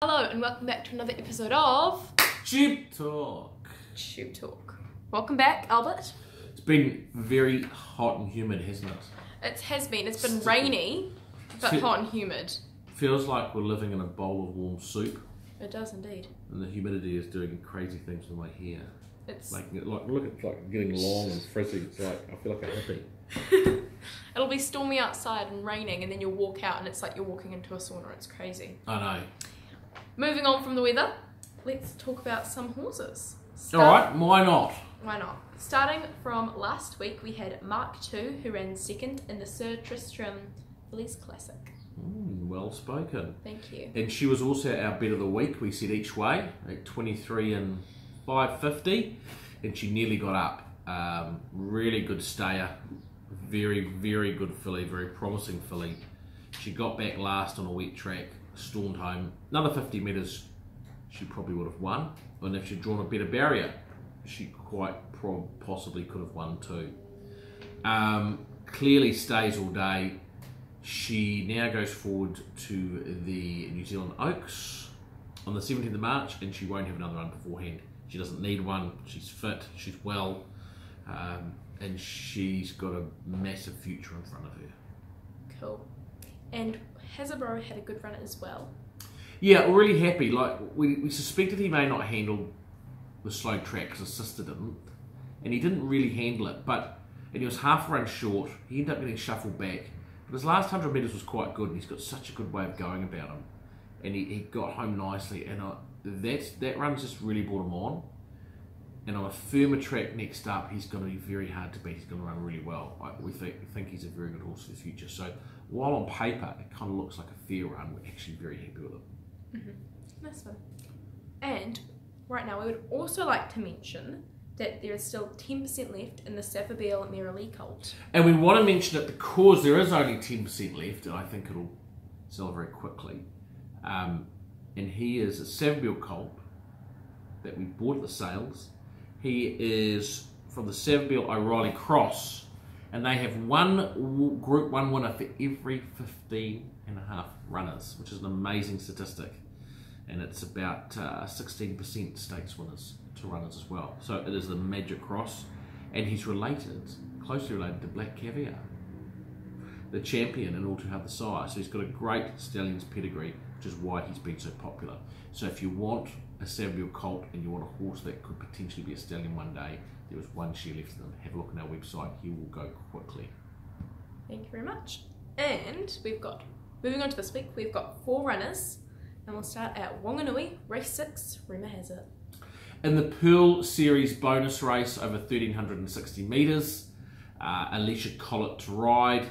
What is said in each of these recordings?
Hello and welcome back to another episode of Tube Talk. Tube Talk. Welcome back, Albert. It's been very hot and humid, hasn't it? It has been. It's been rainy, but hot and humid. Feels like we're living in a bowl of warm soup. It does indeed. And the humidity is doing crazy things with my hair. It's look, it's like getting long and frizzy. It's like I feel like a hippie. It'll be stormy outside and raining, and then you'll walk out, and it's like you're walking into a sauna. It's crazy. I know. Moving on from the weather, let's talk about some horses. Alright, why not? Why not? Starting from last week, we had Mark II, who ran second in the Sir Tristram Fillies Classic. Well spoken. Thank you. And she was also our bet of the week, we said each way, at 23 and 550. And she nearly got up. Really good stayer. Very, very good filly, very promising filly. She got back last on a wet track, stormed home. Another 50 metres, she probably would have won. And if she'd drawn a better barrier, she quite possibly could have won too. Clearly stays all day. She now goes forward to the New Zealand Oaks on the 17th of March, and she won't have another run beforehand. She doesn't need one. She's fit, she's well, and she's got a massive future in front of her. Cool. And Hasbro had a good run as well. Yeah, we're really happy. Like we suspected he may not handle the slow track because his sister didn't, and he didn't really handle it. And he was half a run short. He ended up getting shuffled back. But his last 100 metres was quite good, and he's got such a good way of going about him. And he got home nicely, and that run's just really brought him on. And on a firmer track next up, he's going to be very hard to beat. He's going to run really well. We think he's a very good horse for the future. So while on paper it kind of looks like a fair run, we're actually very happy with it. That's fun. And right now we would also like to mention that there is still 10% left in the Savabeel Merrilee Colt. And we want to mention it because there is only 10% left, and I think it'll sell very quickly. And he is a Savabeel colt that we bought at the sales. He is from the Savabeel O'Reilly Cross, and they have one Group 1 winner for every 15 and a half runners, which is an amazing statistic. And it's about 16% stakes winners to runners as well. So it is the Magic Cross, and he's closely related to Black Caviar, the champion in All Too Hard the Sire. So he's got a great stallion's pedigree, which is why he's been so popular. So if you want a Savabeel colt and you want a horse that could potentially be a stallion one day, there was one share left of them. Have a look on our website, he will go quickly. Thank you very much. And moving on to this week, we've got 4 runners, and we'll start at Wanganui, race 6, rumour has it. In the Pearl Series bonus race over 1,360 metres, Alicia Collett to ride,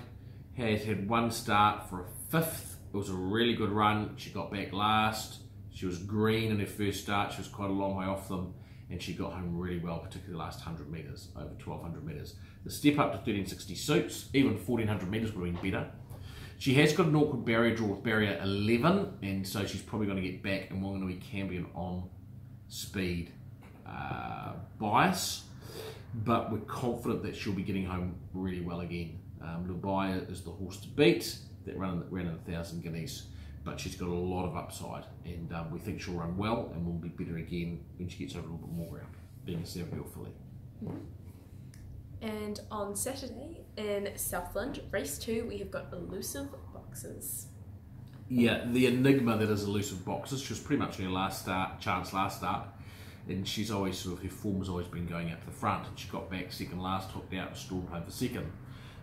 has had one start for a 5th. It was a really good run. She got back last. She was green in her first start. She was quite a long way off them, and she got home really well, particularly the last 100 metres, over 1,200 metres. The step up to 1,360 suits. Even 1,400 metres would have been better. She has got an awkward barrier draw with barrier 11, and so she's probably going to get back, and Wanganui can be an on-speed bias, but we're confident that she'll be getting home really well again. Lubaya is the horse to beat that ran in 1,000 guineas, but she's got a lot of upside, and we think she'll run well and will be better again when she gets over a little bit more ground, being a Savabeel filly. And on Saturday in Southland, race 2, we have got Elusive Boxes. Yeah, the enigma that is Elusive Boxes. She was pretty much her last start, and she's always her form has always been going out to the front. And she got back second last, hooked out, and stormed home for second.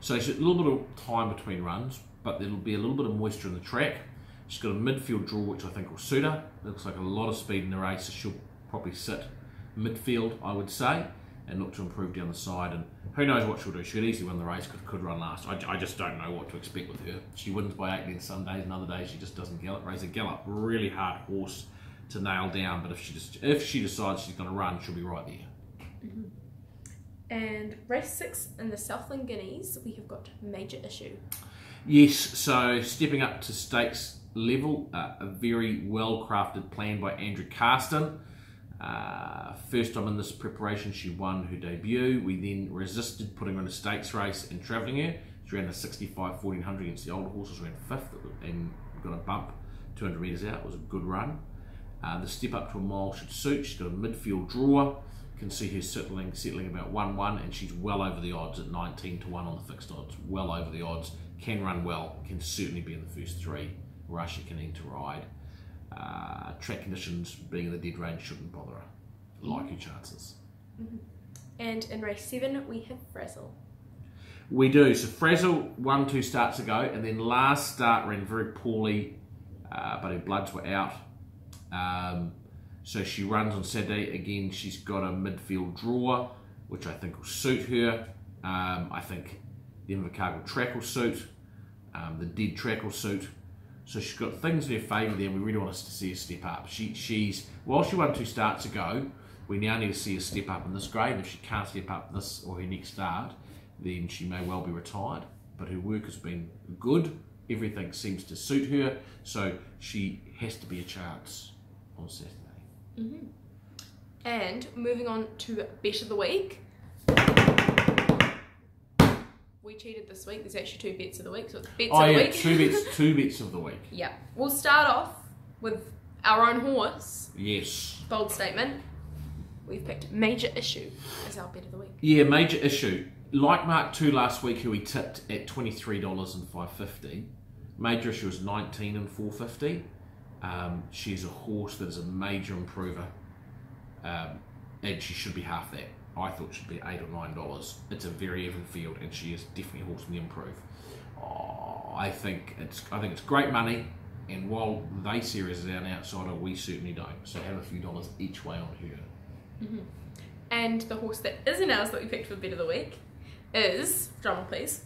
So she's a little bit of time between runs, but there'll be a little bit of moisture in the track. She's got a midfield draw, which I think will suit her. Looks like a lot of speed in the race, so she'll probably sit midfield, I would say, and look to improve down the side. And who knows what she'll do? She could easily win the race, could run last. I just don't know what to expect with her. She wins by 8 lengths some days, and other days she just doesn't gallop. Raise a gallop, really hard horse to nail down, but if she decides she's going to run, she'll be right there. And race 6 in the Southland Guineas, we have got Major Issue. Yes, so stepping up to stakes level, a very well crafted plan by Andrew Carston. First time in this preparation, she won her debut. We then resisted putting her in a stakes race and travelling her. She ran a 65 1400 against the older horses, ran 5th and got a bump 200 metres out. It was a good run. The step up to a mile should suit. She's got a midfield draw. Can see her settling about 1-1, and she's well over the odds at 19-1 on the fixed odds. Well over the odds. Can run well. Can certainly be in the first 3. Russia can enter ride. Track conditions being in the dead range shouldn't bother her. Like her chances. And in race 7 we have Frazzle. We do. So Frazzle won 2 starts ago, and then last start ran very poorly, but her bloods were out. So she runs on Saturday. Again, she's got a midfield draw, which I think will suit her. I think the Invercargill track will suit. The dead track will suit. So she's got things in her favour there, and we really want us to see her step up. While she won 2 starts ago, we now need to see her step up in this grade. If she can't step up this or her next start, then she may well be retired. But her work has been good. Everything seems to suit her, so she has to be a chance on Saturday. And moving on to Bet of the Week. We cheated this week. There's actually 2 bets of the week, so it's bets of the week. two bets of the week. Yeah. We'll start off with our own horse. Yes. Bold statement. We've picked Major Issue as our bet of the week. Yeah, Major Issue. Like Mark 2 last week, who we tipped at $23.550. Major Issue is $19.450. She's a horse that is a major improver, and she should be half that. I thought she'd be $8 or $9. It's a very even field, and she is definitely a horse in the improve. I think it's great money, and while they see her as an outsider, we certainly don't. So have a few dollars each way on her. And the horse that isn't ours that we picked for bet of the week is, drumroll please,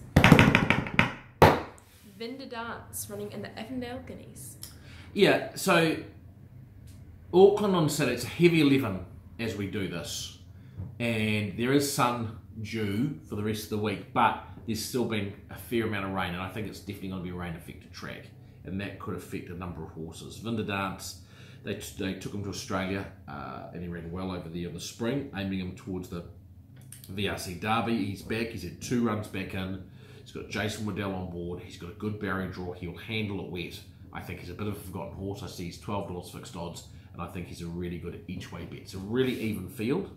Vinda Dance, running in the Avondale Guineas. Yeah, so Auckland on Saturday, it's a heavy 11 as we do this. And there is sun due for the rest of the week, but there's still been a fair amount of rain, and I think it's definitely going to be a rain-affected track, and that could affect a number of horses. Vinda Dance, they took him to Australia, and he ran well over there in the spring, aiming him towards the VRC Derby. He's back, he's had 2 runs back in. He's got Jason Waddell on board, he's got a good barrier draw, he'll handle it wet. I think he's a bit of a forgotten horse. I see he's $12 fixed odds, and I think he's a really good each way bet. It's a really even field,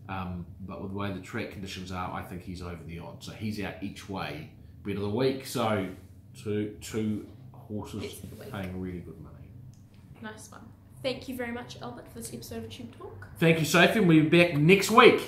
but with the way the track conditions are, I think he's over the odds. So he's out each way bet of the week. So two horses paying really good money. Nice one. Thank you very much, Albert, for this episode of Tube Talk. Thank you, Sophie, and we'll be back next week.